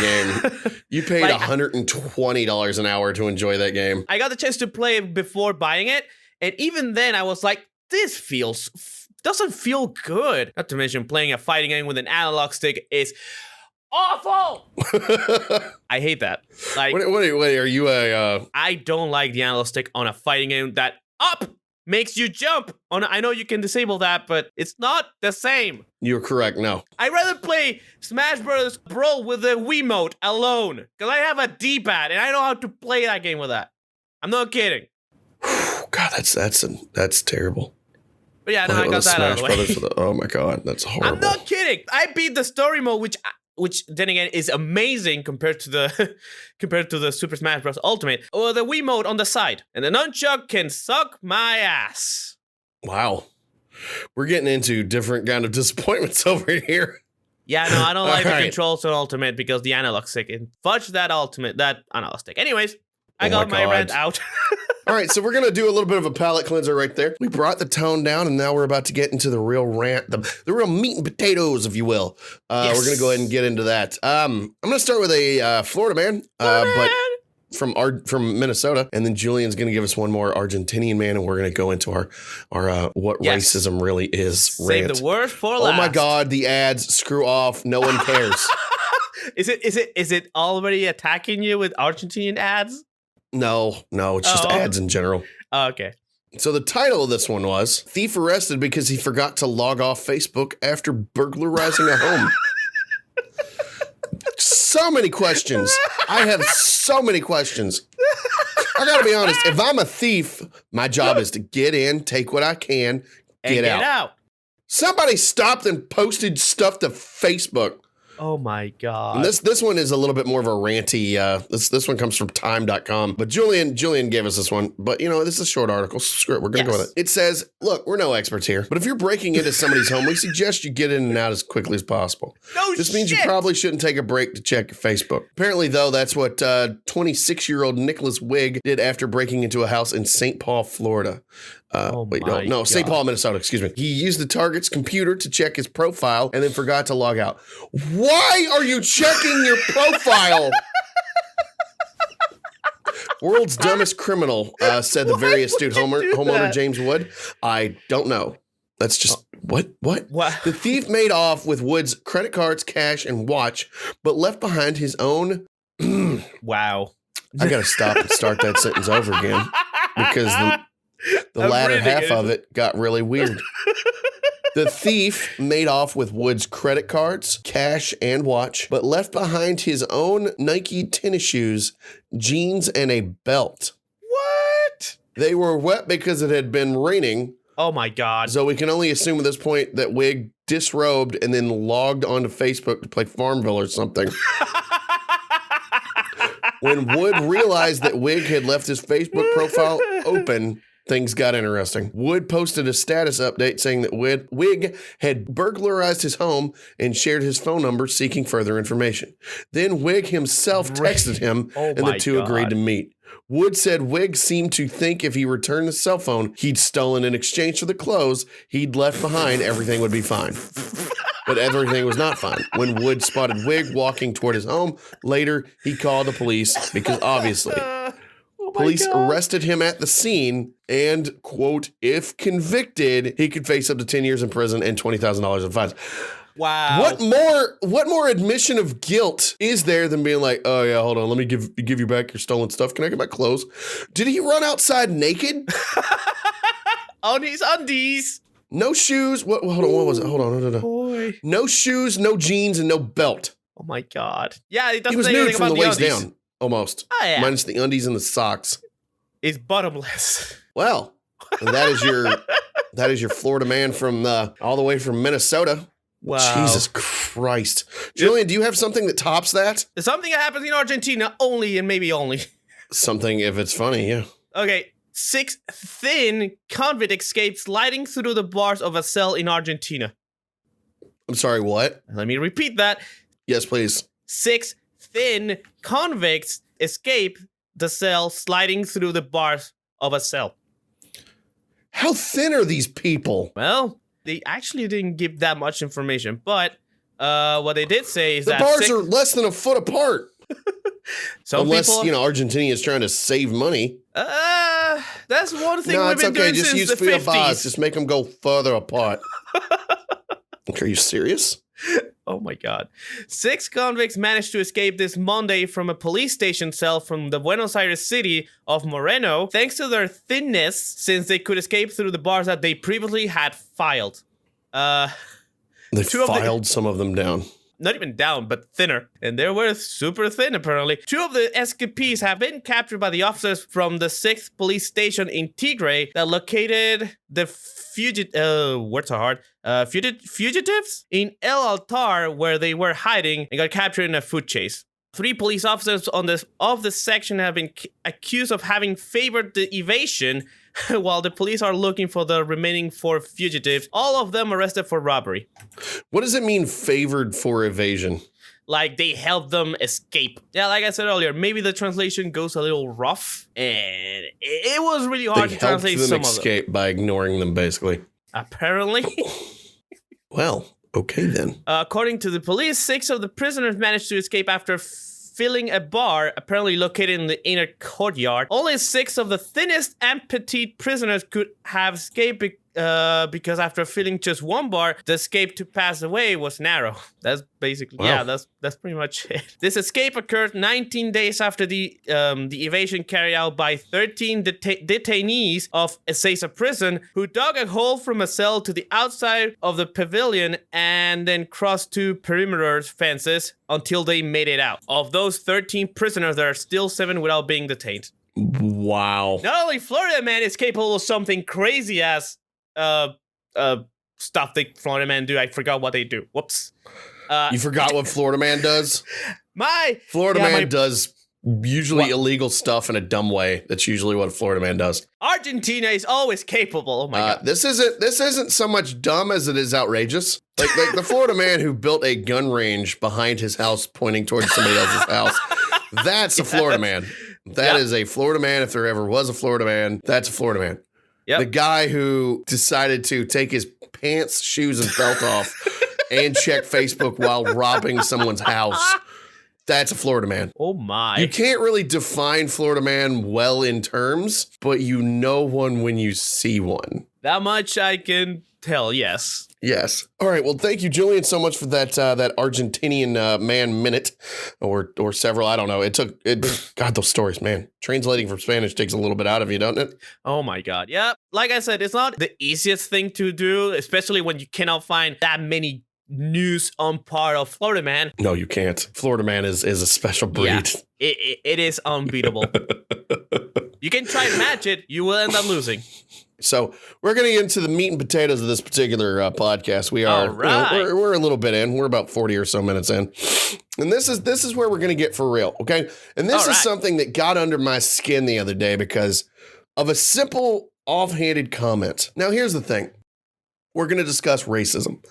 game. You paid
Like,
$120 an hour to enjoy that game.
I got the chance to play it before buying it, and even then, I was like, this doesn't feel good. Not to mention, playing a fighting game with an analog stick is awful. I hate that. Like,
What are you a?
I don't like the analog stick on a fighting game that up makes you jump. I know you can disable that, but it's not the same.
You're correct. No.
I'd rather play Smash Bros. Brawl with the Wiimote alone, because I have a D-pad and I know how to play that game with that. I'm not kidding.
God, that's terrible.
But yeah, no,
Play
I
it
got
with
that out of
Smash
the way.
Brothers with oh my God, that's horrible.
I'm not kidding. I beat the story mode, which then again is amazing compared to the Super Smash Bros. Ultimate, or the Wiimote on the side, and the nunchuck can suck my ass.
Wow, we're getting into different kind of disappointments over here.
Yeah, no, I don't like the
Alright.
controls on Ultimate because the analog stick. And fudge that analog stick. Anyways, I
Oh
got
my
my
God.
rant out.
All right, so we're gonna do a little bit of a palate cleanser right there. We brought the tone down, and now we're about to get into the real rant, the real meat and potatoes, if you will.
Yes.
We're gonna go ahead and get into that. I'm gonna start with a Florida man, but from Minnesota, and then Julian's gonna give us one more Argentinian man, and we're gonna go into our what
Yes.
racism really is
Save
rant.
the worst for
Oh
last.
my God, the ads! Screw off! No one cares.
Is it already attacking you with Argentinian ads?
No, it's just
Oh.
ads in general.
Oh, okay.
So the title of this one was Thief Arrested Because He Forgot to Log Off Facebook After Burglarizing a Home. So many questions. I have so many questions. I gotta be honest, if I'm a thief, my job is to get in, take what I can,
And
get out. Somebody stopped and posted stuff to Facebook.
Oh my God.
And this one is a little bit more of a ranty. This one comes from time.com. But Julian gave us this one. But, this is a short article. So screw it. We're going to go with it. It says, look, we're no experts here. But if you're breaking into somebody's home, we suggest you get in and out as quickly as possible.
No
This means you
shit.
probably shouldn't take a break to check your Facebook. Apparently, though, that's what 26-year-old Nicholas Wigg did after breaking into a house in St. Paul, Florida. St. Paul, Minnesota, excuse me. He used the target's computer to check his profile and then forgot to log out. Why are you checking your profile? World's dumbest criminal, said the very astute homeowner James Wood. I don't know. That's just what?
What?
The thief made off with Wood's credit cards, cash, and watch, but left behind his own.
Wow.
I gotta stop and start that sentence over again because the
I'm
latter
reading
half
it.
of it got really weird. The thief made off with Wood's credit cards, cash, and watch, but left behind his own Nike tennis shoes, jeans, and a belt.
What?
They were wet because it had been raining,
Oh my God.
so we can only assume at this point that Wigg disrobed and then logged onto Facebook to play Farmville or something. When Wood realized that Wigg had left his Facebook profile open, things got interesting. Wood posted a status update saying that Wig had burglarized his home and shared his phone number seeking further information. Then Wig himself texted him and the two agreed to meet. Wood said Wig seemed to think if he returned the cell phone he'd stolen in exchange for the clothes he'd left behind, everything would be fine. But everything was not fine. When Wood spotted Wig walking toward his home, later he called the police because obviously police arrested him at the scene and, quote, if convicted, he could face up to 10 years in prison and $20,000 in fines.
Wow.
What more admission of guilt is there than being like, oh yeah, hold on, let me give you back your stolen stuff. Can I get my clothes? Did he run outside naked?
On his undies.
No shoes. Hold on, what was it? Hold on.
Boy.
No shoes, no jeans, and no belt.
Oh my God. Yeah, it doesn't
He was
say
nude
anything
from
about
the waist
undies.
down, almost.
Oh, yeah.
Minus the undies and the socks.
It's bottomless.
Well, that is your Florida man from all the way from Minnesota.
Wow.
Jesus Christ. Julian, do you have something that tops that?
There's something that happens in Argentina only and maybe only.
Something if it's funny, yeah.
Okay. 6 thin convict escaped sliding through the bars of a cell in Argentina.
I'm sorry, what?
Let me repeat that.
Yes, please.
6 thin convicts escape the cell sliding through the bars of a cell.
How thin are these people?
Well, they actually didn't give that much information, but what they did say is
the
that
bars are less than a foot apart. Unless, Argentina is trying to save money.
That's one thing
no,
we've
it's
been
okay.
doing
Just
since
use
the
feet
50s.
bars. Just make them go further apart. Are you serious?
Oh my God. 6 convicts managed to escape this Monday from a police station cell from the Buenos Aires city of Moreno, thanks to their thinness, since they could escape through the bars that they previously had filed.
They filed some of them down.
Not even down, but thinner. And they were super thin, apparently. 2 of the escapees have been captured by the officers from the 6th police station in Tigray that located the fugitives in El Altar, where they were hiding and got captured in a foot chase. 3 police officers of the section have been accused of having favored the evasion, while the police are looking for the remaining 4 fugitives, all of them arrested for robbery.
What does it mean, favored for evasion?
Like, they helped them escape. Yeah, like I said earlier, maybe the translation goes a little rough, and it was really hard to translate some of them.
They helped them escape by ignoring them, basically.
Apparently.
Well, okay then.
According to the police, 6 of the prisoners managed to escape after filling a bar, apparently located in the inner courtyard. Only 6 of the thinnest and petite prisoners could have escaped because after filling just 1 bar, the escape to pass away was narrow. That's basically,
wow.
Yeah, that's pretty much it. This escape occurred 19 days after the evasion carried out by 13 detainees of Ezeiza prison, who dug a hole from a cell to the outside of the pavilion and then crossed 2 perimeter fences until they made it out. Of those 13 prisoners, there are still 7 without being detained.
Wow.
Not only Florida Man is capable of something crazy as stuff that Florida Man do. I forgot what they do. Whoops.
You forgot what Florida Man does? Florida Man does usually illegal stuff in a dumb way. That's usually what Florida Man does.
Argentina is always capable. Oh my God.
This isn't so much dumb as it is outrageous. Like the Florida Man who built a gun range behind his house pointing towards somebody else's house. That's a Florida Man. That is a Florida Man. If there ever was a Florida Man, that's a Florida Man.
Yep.
The guy who decided to take his pants, shoes, and belt off and check Facebook while robbing someone's house. That's a Florida Man.
Oh my.
You can't really define Florida Man well in terms, but you know one when you see one.
That much I can tell, yes.
Yes. All right. Well, thank you, Julian, so much for that Argentinian man minute or several. I don't know. God, those stories, man. Translating from Spanish takes a little bit out of you, doesn't it?
Oh my God. Yeah. Like I said, it's not the easiest thing to do, especially when you cannot find that many news on part of Florida Man.
No, you can't. Florida Man is a special breed.
Yeah, it is unbeatable. You can try to match it. You will end up losing.
So we're going to get into the meat and potatoes of this particular podcast. We are, we're a little bit in. We're about 40 or so minutes in. And this is where we're going to get for real, okay? And this is something that got under my skin the other day because of a simple offhanded comment. Now, here's the thing. We're going to discuss racism.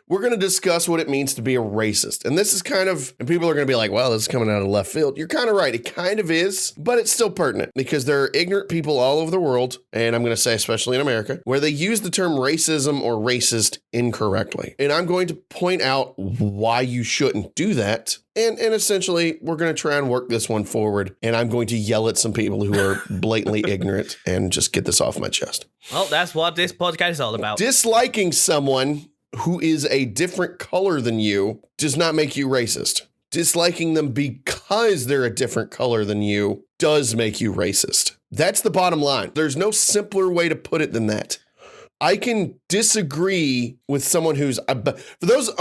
We're going to discuss what it means to be a racist. And this is kind of, and people are going to be like, well, this is coming out of left field. You're kind of right. It kind of is, but it's still pertinent because there are ignorant people all over the world, and I'm going to say especially in America, where they use the term racism or racist incorrectly. And I'm going to point out why you shouldn't do that. And essentially, we're going to try and work this one forward. And I'm going to yell at some people who are blatantly ignorant and just get this off my chest.
Well, that's what this podcast is all about.
Disliking someone who is a different color than you does not make you racist. Disliking them because they're a different color than you does make you racist. That's the bottom line. There's no simpler way to put it than that. I can disagree with someone who's, for those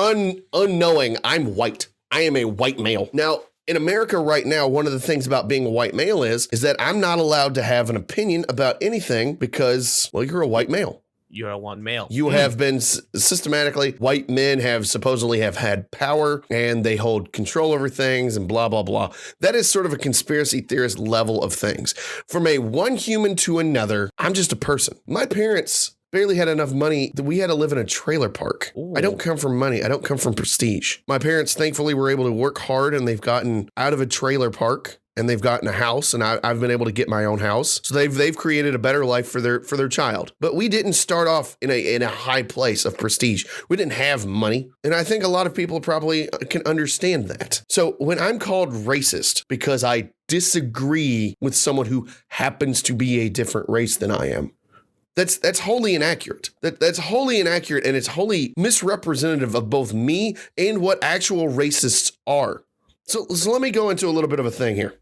unknowing, I'm white. I am a white male. Now, in America right now, one of the things about being a white male is that I'm not allowed to have an opinion about anything because, well, you're a white male.
You're a one male.
You have been systematically, white men have supposedly have had power and they hold control over things and blah, blah, blah. That is sort of a conspiracy theorist level of things. From a one human to another, I'm just a person. My parents barely had enough money that we had to live in a trailer park. Ooh. I don't come from money. I don't come from prestige. My parents thankfully were able to work hard and they've gotten out of a trailer park and they've gotten a house, and I've been able to get my own house. So they've created a better life for their child. But we didn't start off in a high place of prestige. We didn't have money. And I think a lot of people probably can understand that. So when I'm called racist because I disagree with someone who happens to be a different race than I am, that's wholly inaccurate. That's wholly inaccurate, and it's wholly misrepresentative of both me and what actual racists are. So let me go into a little bit of a thing here.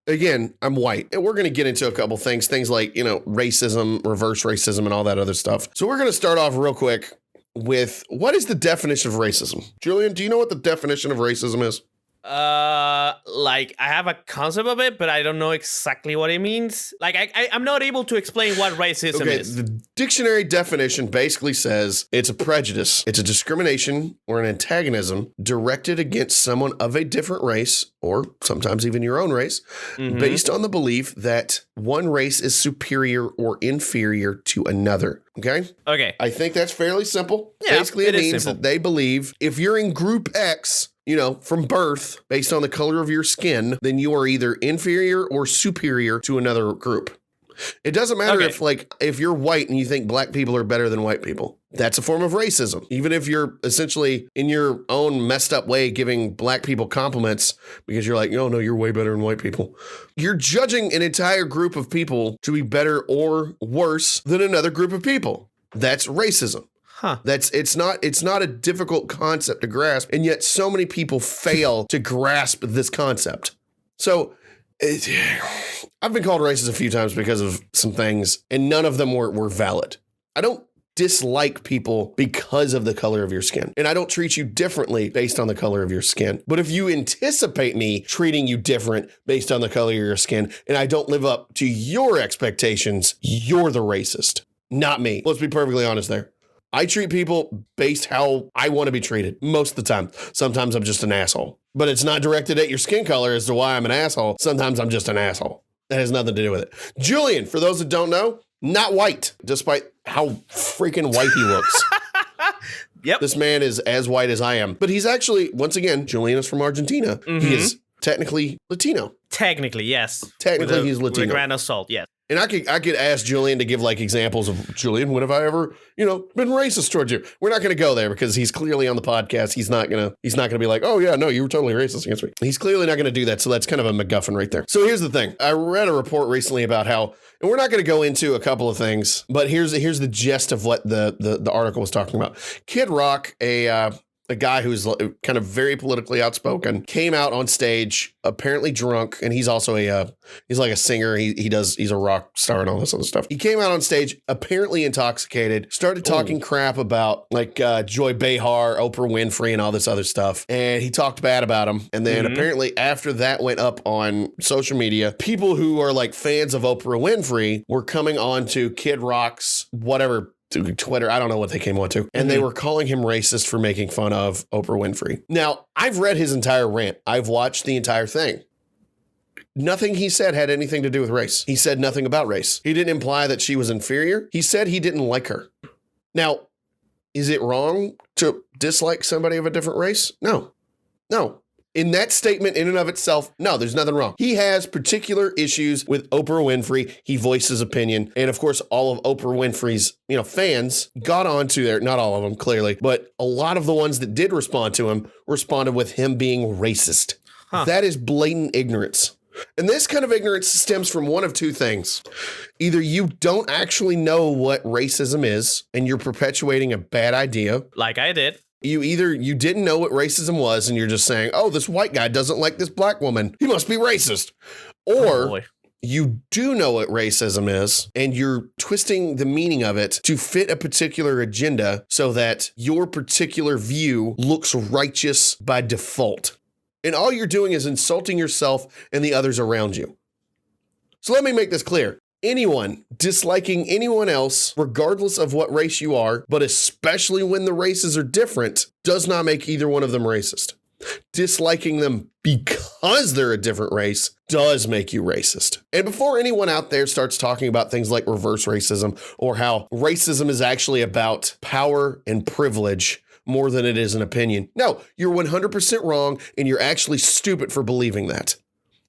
Again, I'm white, and we're going to get into a couple things like, racism, reverse racism, and all that other stuff. So we're going to start off real quick with what is the definition of racism? Julian, do you know what the definition of racism is?
I have a concept of it, but I don't know exactly what it means. I'm not able to explain what racism is.
The dictionary definition basically says it's a prejudice. It's a discrimination or an antagonism directed against someone of a different race, or sometimes even your own race, based on the belief that one race is superior or inferior to another. Okay?
Okay.
I think that's fairly simple.
Yeah,
basically, it means that they believe if you're in group X, from birth, based on the color of your skin, then you are either inferior or superior to another group. It doesn't matter if you're white and you think black people are better than white people. That's a form of racism. Even if you're essentially in your own messed up way giving black people compliments because you're like, no, you're way better than white people. You're judging an entire group of people to be better or worse than another group of people. That's racism.
Huh.
It's not a difficult concept to grasp, and yet so many people fail to grasp this concept. So I've been called racist a few times because of some things, and none of them were valid. I don't dislike people because of the color of your skin, and I don't treat you differently based on the color of your skin. But if you anticipate me treating you different based on the color of your skin, and I don't live up to your expectations, you're the racist, not me. Let's be perfectly honest there. I treat people based how I want to be treated most of the time. Sometimes I'm just an asshole, but it's not directed at your skin color as to why I'm an asshole. Sometimes I'm just an asshole. That has nothing to do with it. Julian, for those that don't know, not white, despite how freaking white he looks.
Yep.
This man is as white as I am, but he's actually, once again, Julian is from Argentina. Mm-hmm. He is technically Latino.
Technically, yes.
Technically, he's Latino.
With a grain of salt, yes.
And I could ask Julian to give examples of, Julian, when have I ever, been racist towards you? We're not going to go there because he's clearly on the podcast. He's not going to be like, oh yeah, no, you were totally racist against me. He's clearly not going to do that. So that's kind of a MacGuffin right there. So here's the thing. I read a report recently about how, and we're not going to go into a couple of things, but here's the gist of what the article was talking about. Kid Rock, a guy who's kind of very politically outspoken, came out on stage apparently drunk, and he's also he's like a singer. He's a rock star and all this other stuff. He came out on stage apparently intoxicated, started talking crap about Joy Behar, Oprah Winfrey, and all this other stuff, and he talked bad about him. And then apparently after that went up on social media, people who are fans of Oprah Winfrey were coming on to Kid Rock's whatever, to Twitter, I don't know what they came on to, and they were calling him racist for making fun of Oprah Winfrey. Now, I've read his entire rant. I've watched the entire thing. nothing he said had anything to do with race. He said nothing about race. He didn't imply that she was inferior. He said he didn't like her. Now, is it wrong to dislike somebody of a different race? No. In that statement in and of itself, no, there's nothing wrong. He has particular issues with Oprah Winfrey. He voiced his opinion. And of course, all of Oprah Winfrey's, fans got onto there, not all of them clearly, but a lot of the ones that did respond to him responded with him being racist. That is blatant ignorance. And this kind of ignorance stems from one of two things. Either you don't actually know what racism is and you're perpetuating a bad idea.
Like I did.
You didn't know what racism was and you're just saying, oh, this white guy doesn't like this black woman. He must be racist. Or you do know what racism is and you're twisting the meaning of it to fit a particular agenda so that your particular view looks righteous by default. And all you're doing is insulting yourself and the others around you. So let me make this clear. Anyone disliking anyone else, regardless of what race you are, but especially when the races are different, does not make either one of them racist. Disliking them because they're a different race does make you racist. And before anyone out there starts talking about things like reverse racism or how racism is actually about power and privilege more than it is an opinion, no, you're 100% wrong and you're actually stupid for believing that.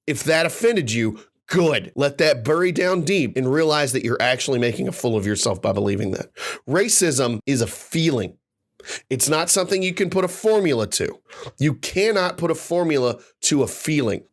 If that offended you, good. Let that bury down deep and realize that you're actually making a fool of yourself by believing that. Racism is a feeling. It's not something you can put a formula to. You cannot put a formula to a feeling.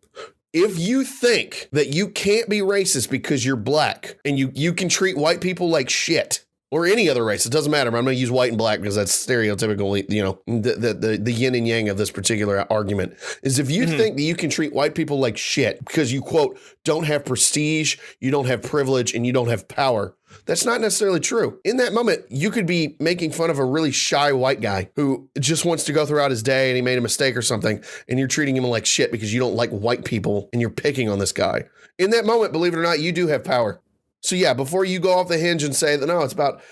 If you think that you can't be racist because you're black and you can treat white people like shit, or any other race, it doesn't matter. But I'm going to use white and black because that's stereotypical, the yin and yang of this particular argument is if you think that you can treat white people like shit because you, quote, don't have prestige, you don't have privilege, and you don't have power, that's not necessarily true. In that moment, you could be making fun of a really shy white guy who just wants to go throughout his day and he made a mistake or something, and you're treating him like shit because you don't like white people and you're picking on this guy. In that moment, believe it or not, you do have power. So yeah, before you go off the hinge and say that, no, it's about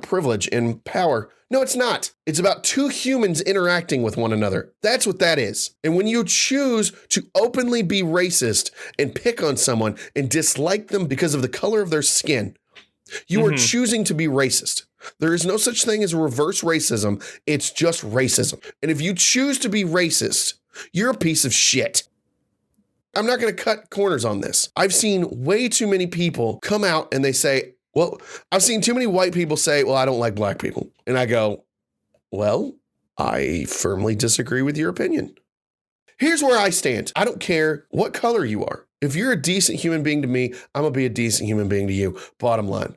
privilege and power. No, it's not. It's about two humans interacting with one another. That's what that is. And when you choose to openly be racist and pick on someone and dislike them because of the color of their skin, you are choosing to be racist. There is no such thing as reverse racism. It's just racism. And if you choose to be racist, you're a piece of shit. I'm not going to cut corners on this. I've seen way too many people come out and they say, I've seen too many white people say, well, I don't like black people. And I go, well, I firmly disagree with your opinion. Here's where I stand. I don't care what color you are. If you're a decent human being to me, I'm going to be a decent human being to you. Bottom line.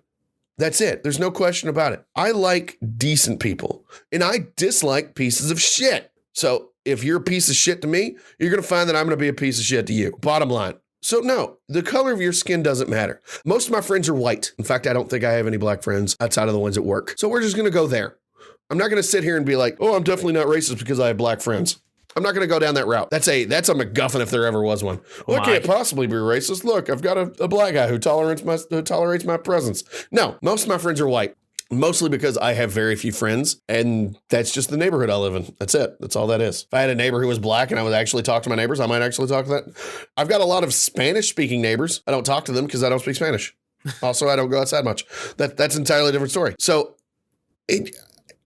That's it. There's no question about it. I like decent people and I dislike pieces of shit. So if you're a piece of shit to me, you're going to find that I'm going to be a piece of shit to you. Bottom line. So no, the color of your skin doesn't matter. Most of my friends are white. In fact, I don't think I have any black friends outside of the ones at work. So we're just going to go there. I'm not going to sit here and be like, oh, I'm definitely not racist because I have black friends. I'm not going to go down that route. That's a MacGuffin if there ever was one. Well, I can't possibly be racist. Look, I've got a black guy who tolerates my presence. No, most of my friends are white. Mostly because I have very few friends, and that's just the neighborhood I live in. That's it. That's all that is. If I had a neighbor who was black and I would actually talk to my neighbors, I might actually talk to that. I've got a lot of Spanish-speaking neighbors. I don't talk to them because I don't speak Spanish. Also, I don't go outside much. That's an entirely different story. So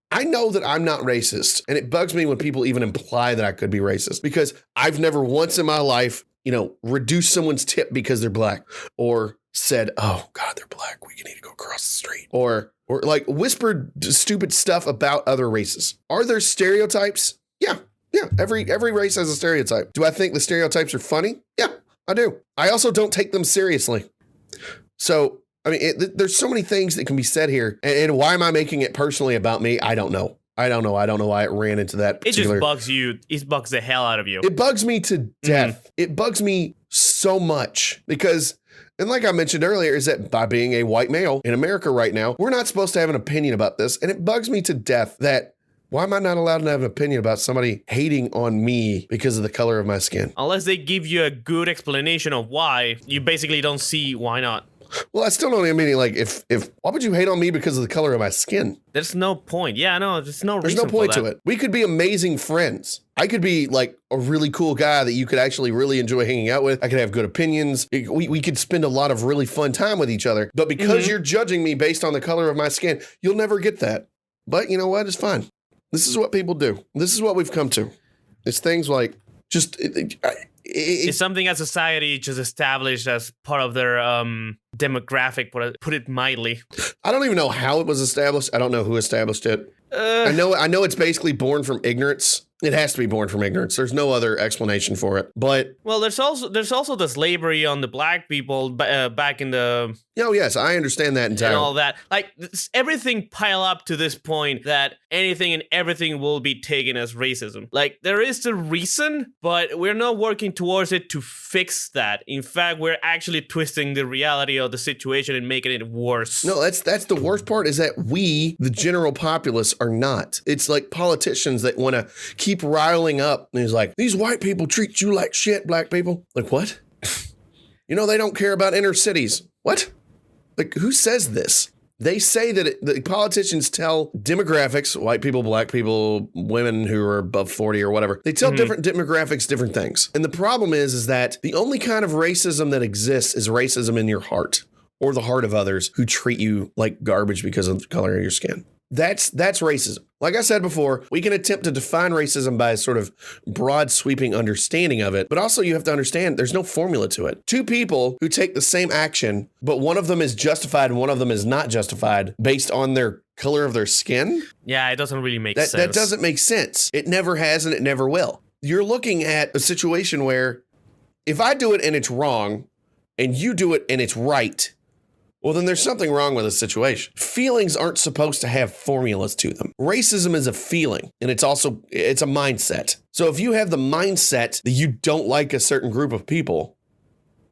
I know that I'm not racist, and it bugs me when people even imply that I could be racist because I've never once in my life, reduced someone's tip because they're black or said, oh, God, they're black. We need to go across the street. Or like whispered stupid stuff about other races. Are there stereotypes? Yeah. Every race has a stereotype. Do I think the stereotypes are funny? Yeah, I do. I also don't take them seriously. So, I mean, there's so many things that can be said here. And why am I making it personally about me? I don't know. I don't know why it ran into that particular...
It just bugs you. It bugs the hell out of you.
It bugs me to death. It bugs me so much because... And like I mentioned earlier, is that by being a white male in America right now, we're not supposed to have an opinion about this. And it bugs me to death that why am I not allowed to have an opinion about somebody hating on me because of the color of my skin?
Unless they give you a good explanation of why, you basically don't see why not.
Well, I still don't even mean like if why would you hate on me because of the color of my skin?
There's no point. Yeah, no, there's no
There's
reason
no point
for
to
that.
it. We could be amazing friends. I could be like a really cool guy that you could actually really enjoy hanging out with. I could have good opinions. We could spend a lot of really fun time with each other. But because you're judging me based on the color of my skin, you'll never get that. But you know what? It's fine. This is what people do. This is what we've come to. It's things like just...
It's something that society just established as part of their demographic, put it mildly.
I don't even know how it was established. I don't know who established it. I know it's basically born from ignorance. It has to be born from ignorance. There's no other explanation for it. But
well, there's also the slavery on the black people back in the
oh yes, I understand that entirely.
and all that. Like everything pile up to this point that anything and everything will be taken as racism. Like there is the reason, but we're not working towards it to fix that. In fact, we're actually twisting the reality of the situation and making it worse.
No, that's the worst part is that we, the general populace, are not. It's like politicians that want to keep riling up. And he's like, these white people treat you like shit, black people. Like, what? You know, they don't care about inner cities. What? Like, who says this? They say that the politicians tell demographics, white people, black people, women who are above 40 or whatever, they tell different demographics different things. And the problem is that the only kind of racism that exists is racism in your heart or the heart of others who treat you like garbage because of the color of your skin. That's racism. Like I said before, we can attempt to define racism by a sort of broad sweeping understanding of it, but also you have to understand there's no formula to it. Two people who take the same action, but one of them is justified and one of them is not justified based on their color of their skin.
Yeah, it doesn't really make sense.
That doesn't make sense. It never has and it never will. You're looking at a situation where if I do it and it's wrong and you do it and it's right, well, then there's something wrong with the situation. Feelings aren't supposed to have formulas to them. Racism is a feeling, and it's a mindset. So if you have the mindset that you don't like a certain group of people,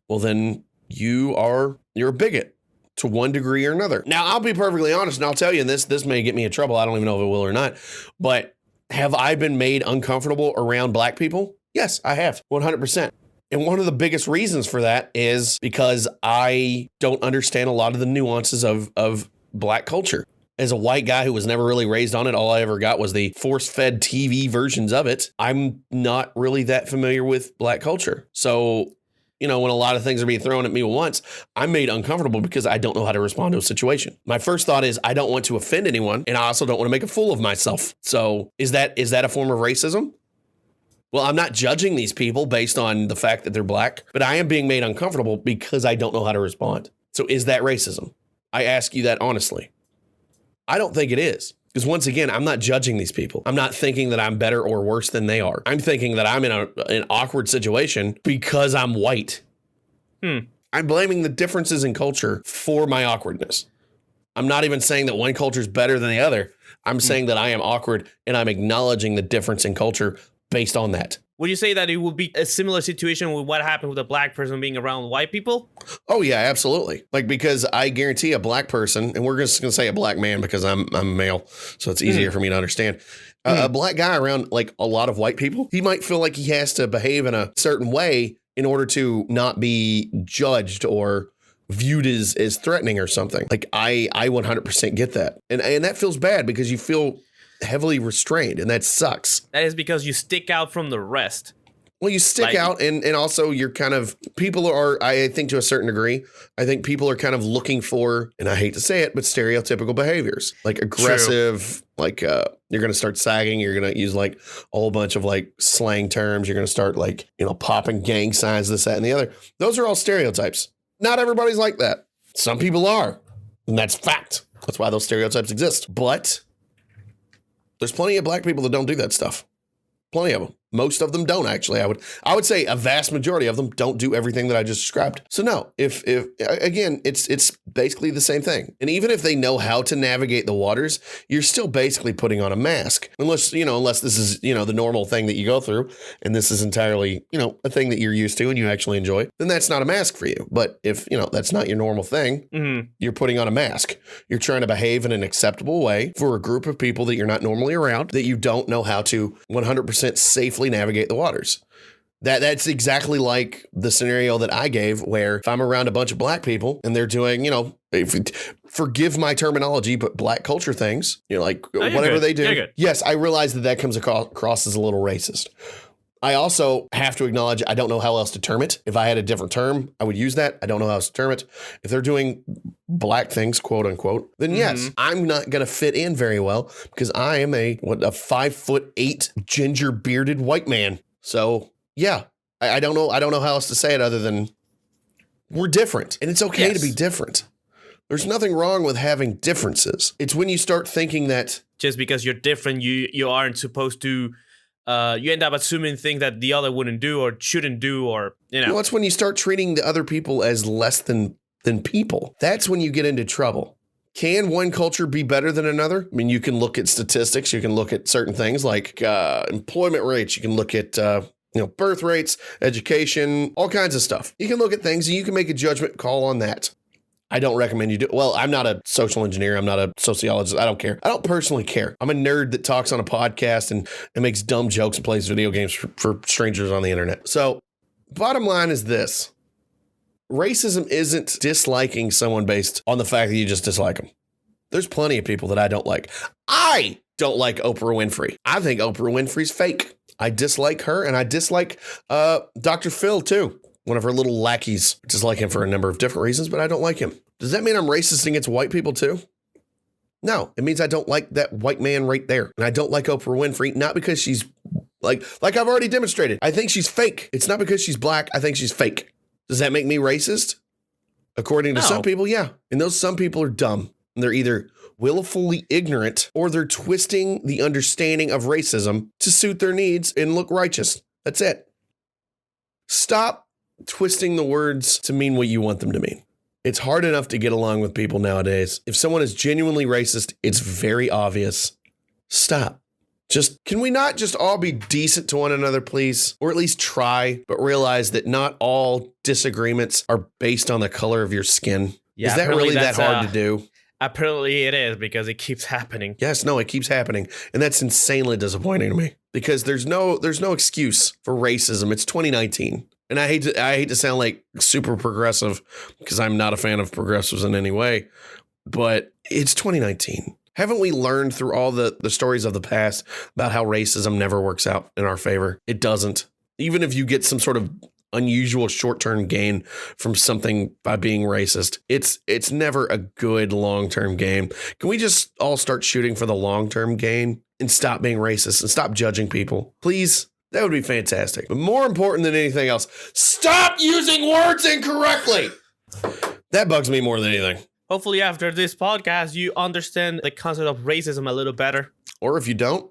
well, then you're a bigot to one degree or another. Now, I'll be perfectly honest, and I'll tell you this may get me in trouble. I don't even know if it will or not. But have I been made uncomfortable around black people? Yes, I have, 100%. And one of the biggest reasons for that is because I don't understand a lot of the nuances of black culture. As a white guy who was never really raised on it, all I ever got was the force-fed TV versions of it. I'm not really that familiar with black culture. So, you know, when a lot of things are being thrown at me at once, I'm made uncomfortable because I don't know how to respond to a situation. My first thought is I don't want to offend anyone, and I also don't want to make a fool of myself. So is that a form of racism? Well, I'm not judging these people based on the fact that they're black, but I am being made uncomfortable because I don't know how to respond. So is that racism? I ask you that honestly. I don't think it is. Because once again, I'm not judging these people. I'm not thinking that I'm better or worse than they are. I'm thinking that I'm in an awkward situation because I'm white. I'm blaming the differences in culture for my awkwardness. I'm not even saying that one culture is better than the other. I'm saying that I am awkward and I'm acknowledging the difference in culture based on that.
Would you say that it would be a similar situation with what happened with a black person being around white people?
Oh, yeah, absolutely. Like, because I guarantee a black person, and we're just going to say a black man because I'm a male, so it's easier for me to understand. A black guy around like a lot of white people, he might feel like he has to behave in a certain way in order to not be judged or viewed as threatening or something. Like, I 100% get that. And that feels bad because you feel heavily restrained, and that sucks.
That is because you stick out from the rest.
Well, you stick out, and also you're kind of, people are, I think to a certain degree, I think people are kind of looking for, and I hate to say it, but stereotypical behaviors, like aggressive, like you're going to start sagging, you're going to use like a whole bunch of like slang terms, you're going to start like, you know, popping gang signs, this, that, and the other. Those are all stereotypes. Not everybody's like that. Some people are, and that's fact. That's why those stereotypes exist. But there's plenty of black people that don't do that stuff. Plenty of them. Most of them don't, actually. I would say a vast majority of them don't do everything that I just described. So no, if again, it's basically the same thing. And even if they know how to navigate the waters, you're still basically putting on a mask. Unless this is, the normal thing that you go through, and this is entirely, a thing that you're used to and you actually enjoy, then that's not a mask for you. But if, that's not your normal thing, you're putting on a mask. You're trying to behave in an acceptable way for a group of people that you're not normally around, that you don't know how to 100% safely navigate the waters. That's exactly like the scenario that I gave, where if I'm around a bunch of black people and they're doing, forgive my terminology, but black culture things, like whatever they do. Yes, I realize that comes across as a little racist. I also have to acknowledge I don't know how else to term it. If I had a different term, I would use that. I don't know how else to term it. If they're doing black things, quote unquote, then yes, I'm not going to fit in very well because I am a 5'8" ginger bearded white man. So yeah, I don't know. I don't know how else to say it other than we're different, and it's okay to be different. There's nothing wrong with having differences. It's when you start thinking that
just because you're different, you aren't supposed to. You end up assuming things that the other wouldn't do or shouldn't do, or
Well, it's when you start treating the other people as less than people. That's when you get into trouble. Can one culture be better than another? I mean, you can look at statistics. You can look at certain things like employment rates. You can look at birth rates, education, all kinds of stuff. You can look at things and you can make a judgment call on that. I don't recommend you do. Well, I'm not a social engineer. I'm not a sociologist. I don't care. I don't personally care. I'm a nerd that talks on a podcast and makes dumb jokes and plays video games for strangers on the internet. So bottom line is this. Racism isn't disliking someone based on the fact that you just dislike them. There's plenty of people that I don't like. I don't like Oprah Winfrey. I think Oprah Winfrey's fake. I dislike her, and I dislike Dr. Phil too. One of her little lackeys. I dislike him for a number of different reasons, but I don't like him. Does that mean I'm racist against white people too? No, it means I don't like that white man right there. And I don't like Oprah Winfrey, not because she's like I've already demonstrated. I think she's fake. It's not because she's black. I think she's fake. Does that make me racist? According to some people, yeah. And those some people are dumb. And they're either willfully ignorant or they're twisting the understanding of racism to suit their needs and look righteous. That's it. Stop twisting the words to mean what you want them to mean. It's hard enough to get along with people nowadays. If someone is genuinely racist, it's very obvious. Stop. Can we not just all be decent to one another, please? Or at least try, but realize that not all disagreements are based on the color of your skin. Yeah, is that really that hard to do?
Apparently it is, because it keeps happening.
Yes, no, it keeps happening. And that's insanely disappointing to me because there's no excuse for racism. It's 2019. And I hate to sound like super progressive because I'm not a fan of progressives in any way, but it's 2019. Haven't we learned through all the stories of the past about how racism never works out in our favor? It doesn't. Even if you get some sort of unusual short-term gain from something by being racist, it's never a good long-term gain. Can we just all start shooting for the long-term gain and stop being racist and stop judging people? Please? That would be fantastic. But more important than anything else, stop using words incorrectly. That bugs me more than anything.
Hopefully after this podcast, you understand the concept of racism a little better.
Or if you don't,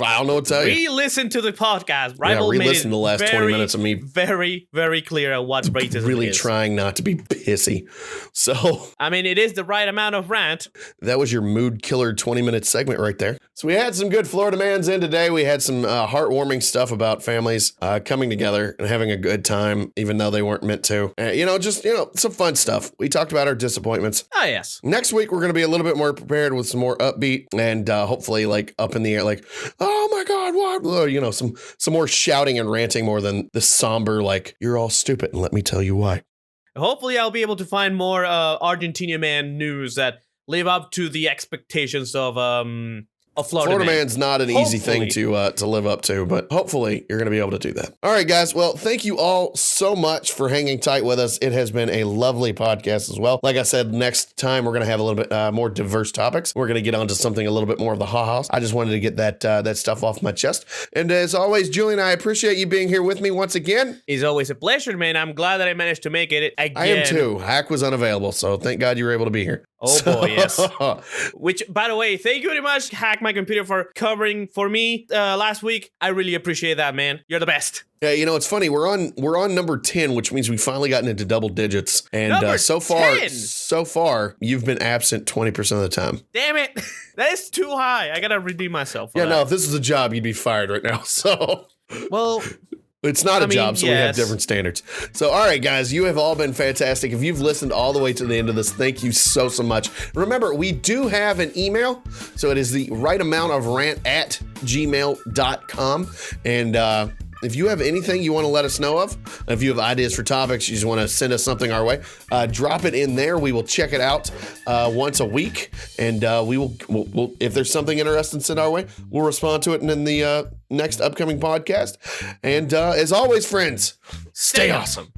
I don't know what to tell you.
Re-listen to the podcast.
Rival re-listen to the last 20 minutes of me.
Very, very clear on what racism
really
is.
Trying not to be pissy. So,
I mean, it is the right amount of rant.
That was your mood killer 20-minute segment right there. So we had some good Florida Mans in today. We had some heartwarming stuff about families coming together and having a good time, even though they weren't meant to. Just some fun stuff. We talked about our disappointments.
Oh, yes.
Next week, we're going to be a little bit more prepared with some more upbeat and hopefully like up in the air, like, oh my God, what? Some more shouting and ranting more than the somber, like, you're all stupid and let me tell you why.
Hopefully, I'll be able to find more Argentina Man news that live up to the expectations of Florida
Man's not an easy thing to live up to, but hopefully you're going to be able to do that. All right, guys. Well, thank you all so much for hanging tight with us. It has been a lovely podcast as well. Like I said, next time we're going to have a little bit more diverse topics. We're going to get onto something a little bit more of the ha-has. I just wanted to get that stuff off my chest. And as always, Julian, I appreciate you being here with me once again.
It's always a pleasure, man. I'm glad that I managed to make it again.
I am too. Hack was unavailable, so thank God you were able to be here.
Oh boy, yes. Which, by the way, thank you very much, Hack My Computer, for covering for me last week. I really appreciate that, man. You're the best.
Yeah, it's funny. We're on number 10, which means we've finally gotten into double digits. And so far, you've been absent 20% of the time.
Damn it. That is too high. I gotta redeem myself.
Yeah, no, if this is a job, you'd be fired right now. So,
well,
it's not a job, so yes. We have different standards. So, all right, guys, you have all been fantastic. If you've listened all the way to the end of this, thank you so much. Remember, we do have an email, so it is the right amount of rant at gmail.com. And if you have anything you want to let us know of, if you have ideas for topics, you just want to send us something our way, drop it in there. We will check it out once a week, and we'll if there's something interesting sent our way, we'll respond to it in the next upcoming podcast. And as always, friends, stay awesome.